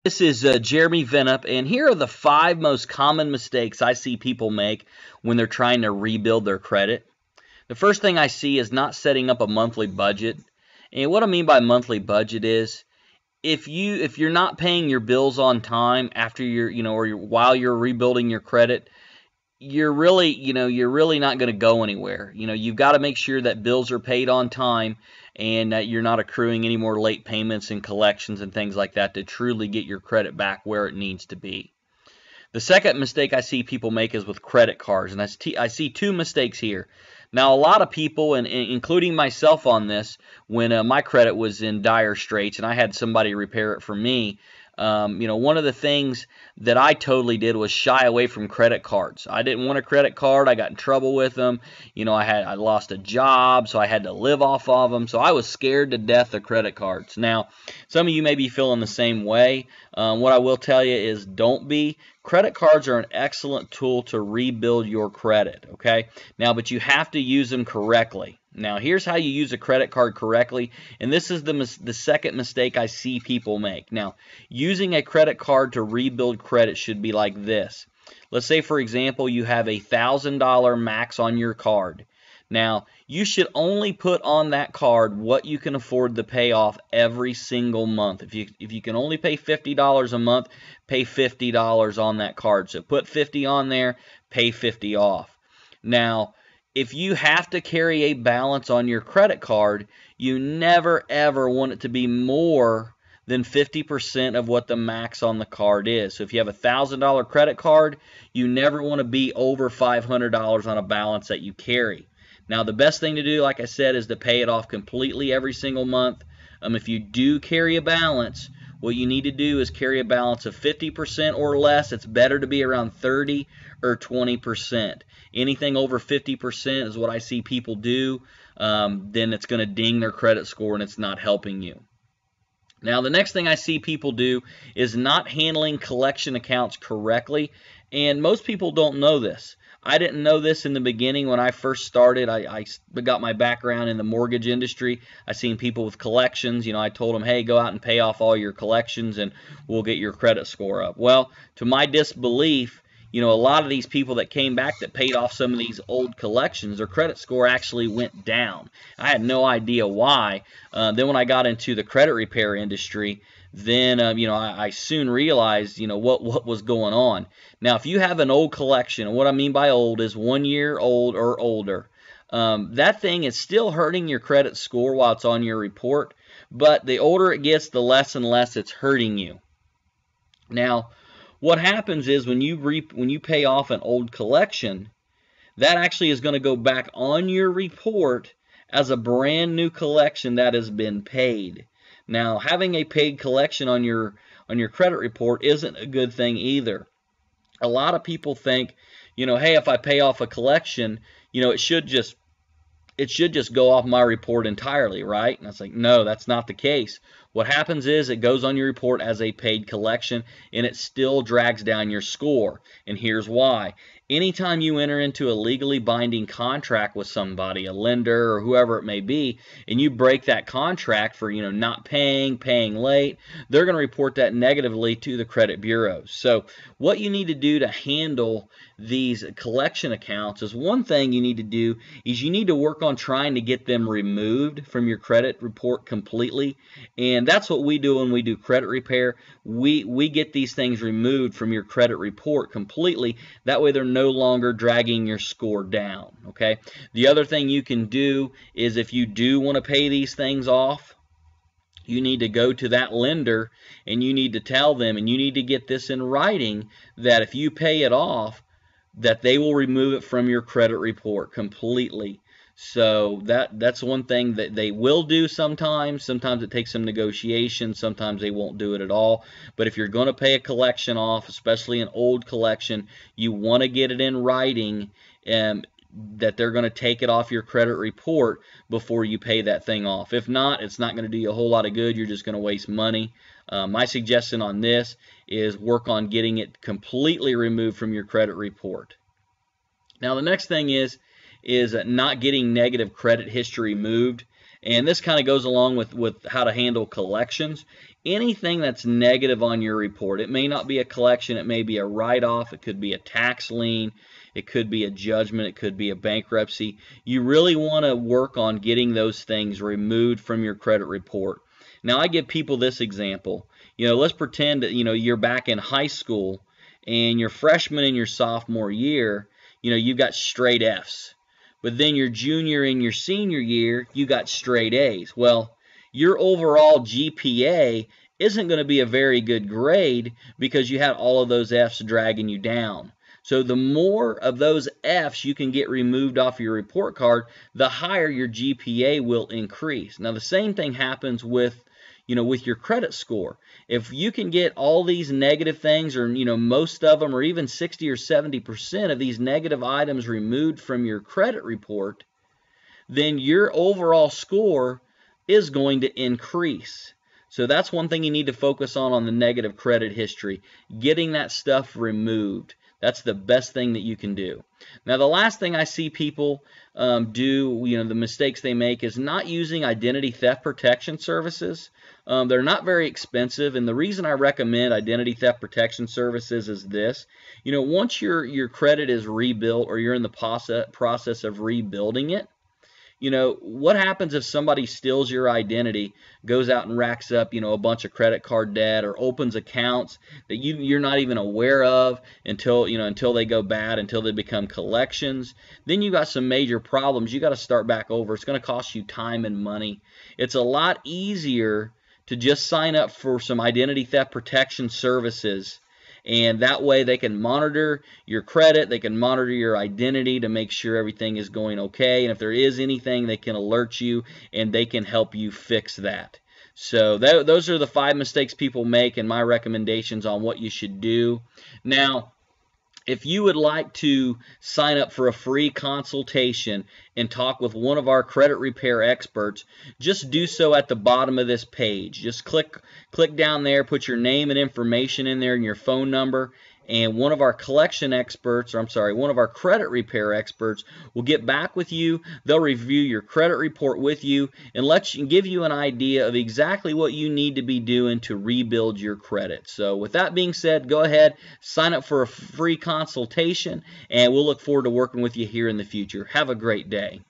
This is Jeremy Venup, and here are the 5 most common mistakes I see people make when they're trying to rebuild their credit. The first thing I see is not setting up a monthly budget. And what I mean by monthly budget is if you're not paying your bills on time after while you're rebuilding your credit, you're really not going to go anywhere. You've got to make sure that bills are paid on time and that you're not accruing any more late payments and collections and things like that to truly get your credit back where it needs to be. The second mistake I see people make is with credit cards, and I see 2 mistakes here. Now, a lot of people, and including myself on this, when my credit was in dire straits and I had somebody repair it for me, one of the things that I totally did was shy away from credit cards. I didn't want a credit card. I got in trouble with them. I lost a job, so I had to live off of them. So I was scared to death of credit cards. Now, some of you may be feeling the same way. What I will tell you is don't be. Credit cards are an excellent tool to rebuild your credit, okay? Now, but you have to use them correctly. Now, here's how you use a credit card correctly, and this is the second mistake I see people make. Now, using a credit card to rebuild credit should be like this. Let's say, for example, you have a $1,000 max on your card. Now, you should only put on that card what you can afford to pay off every single month. If you can only pay $50 a month, pay $50 on that card. So put 50 on there, pay 50 off. Now, if you have to carry a balance on your credit card, you never ever want it to be more than 50% of what the max on the card is. So if you have a $1,000 credit card, you never want to be over $500 on a balance that you carry. Now, the best thing to do, like I said, is to pay it off completely every single month. If you do carry a balance, what you need to do is carry a balance of 50% or less. It's better to be around 30 or 20%. Anything over 50% is what I see people do. Then it's going to ding their credit score and it's not helping you. Now, the next thing I see people do is not handling collection accounts correctly, and most people don't know this. I didn't know this in the beginning when I first started. I got my background in the mortgage industry. I seen people with collections. I told them, hey, go out and pay off all your collections and we'll get your credit score up. Well, to my disbelief, a lot of these people that came back that paid off some of these old collections, their credit score actually went down. I had no idea why. Then when I got into the credit repair industry, then I soon realized what was going on. Now, if you have an old collection, and what I mean by old is 1 year old or older, that thing is still hurting your credit score while it's on your report, but the older it gets, the less and less it's hurting you. Now, what happens is when you pay off an old collection, that actually is going to go back on your report as a brand new collection that has been paid. Now, having a paid collection on your credit report isn't a good thing either. A lot of people think, hey, if I pay off a collection, it should just go off my report entirely, right? And I was like, no, that's not the case. What happens is it goes on your report as a paid collection, and it still drags down your score. And here's why. Anytime you enter into a legally binding contract with somebody, a lender or whoever it may be, and you break that contract for not paying late, they're going to report that negatively to the credit bureaus. So what you need to do to handle these collection accounts is, one thing you need to do is you need to work on trying to get them removed from your credit report completely. And that's what we do when we do credit repair. We get these things removed from your credit report completely. That way they're no longer dragging your score down, okay? The other thing you can do is, if you do want to pay these things off, you need to go to that lender and you need to tell them, and you need to get this in writing, that if you pay it off, that they will remove it from your credit report completely. So that's one thing that they will do sometimes. Sometimes it takes some negotiation. Sometimes they won't do it at all. But if you're going to pay a collection off, especially an old collection, you want to get it in writing that they're going to take it off your credit report before you pay that thing off. If not, it's not going to do you a whole lot of good. You're just going to waste money. My suggestion on this is work on getting it completely removed from your credit report. Now, the next thing is not getting negative credit history moved. And this kind of goes along with how to handle collections. Anything that's negative on your report, it may not be a collection, it may be a write-off, it could be a tax lien, it could be a judgment, it could be a bankruptcy. You really want to work on getting those things removed from your credit report. Now, I give people this example. Let's pretend that, you're back in high school and your freshman and your sophomore year, you've got straight Fs. But then your junior and your senior year, you got straight A's. Well, your overall GPA isn't going to be a very good grade because you had all of those F's dragging you down. So the more of those F's you can get removed off your report card, the higher your GPA will increase. Now, the same thing happens with your credit score. If you can get all these negative things, or most of them, or even 60 or 70% of these negative items removed from your credit report, then your overall score is going to increase. So that's one thing you need to focus on the negative credit history, getting that stuff removed. That's the best thing that you can do. Now, the last thing I see people do, the mistakes they make, is not using identity theft protection services. They're not very expensive, and the reason I recommend identity theft protection services is this. Once your credit is rebuilt, or you're in the process of rebuilding it, what happens if somebody steals your identity, goes out and racks up, a bunch of credit card debt, or opens accounts that you're not even aware of until they go bad, until they become collections? Then you got some major problems. You got to start back over. It's going to cost you time and money. It's a lot easier to just sign up for some identity theft protection services, and that way they can monitor your credit, they can monitor your identity to make sure everything is going okay, and if there is anything, they can alert you and they can help you fix that. So those are the 5 mistakes people make, and my recommendations on what you should do. Now, if you would like to sign up for a free consultation and talk with one of our credit repair experts, just do so at the bottom of this page. Just click down there, put your name and information in there and your phone number, and one of our collection experts, one of our credit repair experts will get back with you. They'll review your credit report with you and give you an idea of exactly what you need to be doing to rebuild your credit. So with that being said, go ahead, sign up for a free consultation, and we'll look forward to working with you here in the future. Have a great day.